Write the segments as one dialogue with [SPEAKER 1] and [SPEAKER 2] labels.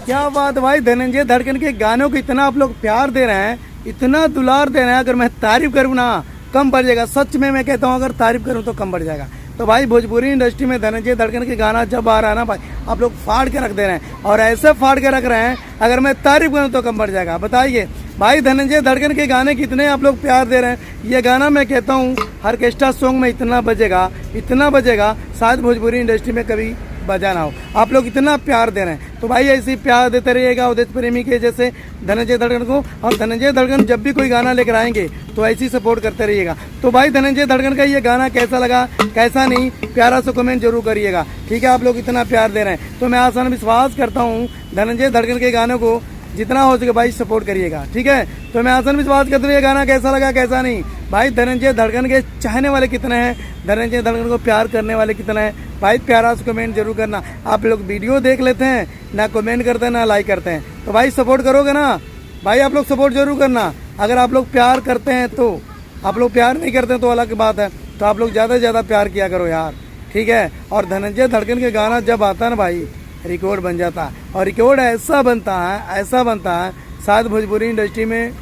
[SPEAKER 1] क्या बात भाई, धनंजय धड़कन के गानों को इतना आप लोग प्यार दे रहे हैं, इतना दुलार दे रहे हैं। अगर मैं तारीफ करूँ ना कम पड़ जाएगा, सच में मैं कहता हूँ अगर तारीफ करूँ तो कम पड़ जाएगा। तो भाई भोजपुरी इंडस्ट्री में धनंजय धड़कन के गाना जब आ रहा है ना भाई, आप लोग फाड़ के रख दे रहे हैं, और ऐसे फाड़ के रख रहे हैं अगर मैं तारीफ करूँ तो कम पड़ जाएगा। बताइए भाई, धनंजय धड़कन के गाने कितने आप लोग प्यार दे रहे हैं। ये गाना मैं कहता हूँ ऑर्केस्ट्रा सॉन्ग में इतना बजेगा शायद भोजपुरी इंडस्ट्री में कभी बजा ना हो। आप लोग इतना प्यार दे रहे हैं, तो भाई ऐसे ही प्यार देते रहिएगा उदित प्रेमी के जैसे धनंजय धड़कन को। और धनंजय धड़कन जब भी कोई गाना लेकर आएंगे तो ऐसे ही सपोर्ट करते रहिएगा। तो भाई धनंजय धड़कन का ये गाना कैसा लगा, कैसा नहीं, प्यारा सा कमेंट जरूर करिएगा। ठीक है, आप लोग इतना प्यार दे रहे हैं तो मैं आसान विश्वास करता हूँ धनंजय धड़कन के गानों को जितना हो सके भाई सपोर्ट करिएगा। ठीक है, तो मैं आसान विश्वास करता हूँ ये गाना कैसा लगा कैसा नहीं। भाई धनंजय धड़कन के चाहने वाले कितने हैं, धनंजय धड़कन को प्यार करने वाले कितने हैं, भाई प्यारा सा कमेंट जरूर करना। आप लोग वीडियो देख लेते हैं ना, कमेंट करते हैं ना लाइक करते हैं, तो भाई सपोर्ट करोगे ना भाई, आप लोग सपोर्ट जरूर करना। अगर आप लोग प्यार करते हैं तो, आप लोग प्यार नहीं करते हैं तो अलग बात है। तो आप लोग ज़्यादा से ज़्यादा प्यार किया करो यार। ठीक है, और धनंजय धड़कन के गाना जब आता है ना भाई, रिकॉर्ड बन जाता है, और रिकॉर्ड ऐसा बनता है शायद भोजपुरी इंडस्ट्री में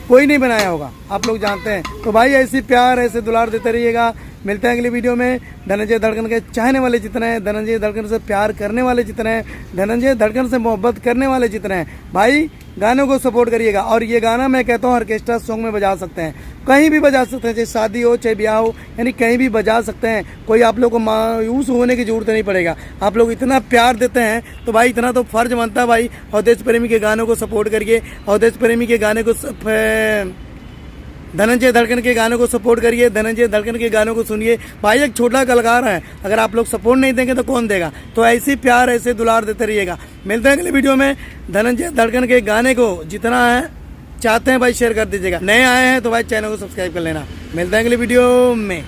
[SPEAKER 1] कोई नहीं बनाया होगा, आप लोग जानते हैं। तो भाई ऐसी प्यार ऐसे दुलार देते रहिएगा। मिलते हैं अगली वीडियो में। धनंजय धड़कन के चाहने वाले जितने हैं, धनंजय धड़कन से प्यार करने वाले जितने हैं, धनंजय धड़कन से मोहब्बत करने वाले जितने हैं, भाई गानों को सपोर्ट करिएगा। और ये गाना मैं कहता हूँ ऑर्केस्ट्रा सॉन्ग में बजा सकते हैं, कहीं भी बजा सकते हैं, चाहे शादी हो चाहे ब्याह हो, यानी कहीं भी बजा सकते हैं। कोई आप लोग को मायूस होने की जरूरत नहीं पड़ेगा। आप लोग इतना प्यार देते हैं तो भाई इतना तो फर्ज बनता है भाई, और देश प्रेमी के गानों को सपोर्ट करिए, और देश प्रेमी के गाने को धनंजय धड़कन के गानों को सपोर्ट करिए, धनंजय धड़कन के गानों को सुनिए। भाई एक छोटा कलाकार है, अगर आप लोग सपोर्ट नहीं देंगे तो कौन देगा। तो ऐसी प्यार ऐसे दुलार देते रहिएगा। मिलते हैं अगले वीडियो में। धनंजय धड़कन के गाने को जितना है चाहते हैं भाई शेयर कर दीजिएगा। नए आए हैं तो भाई चैनल को सब्सक्राइब कर लेना। मिलते हैं अगले वीडियो में।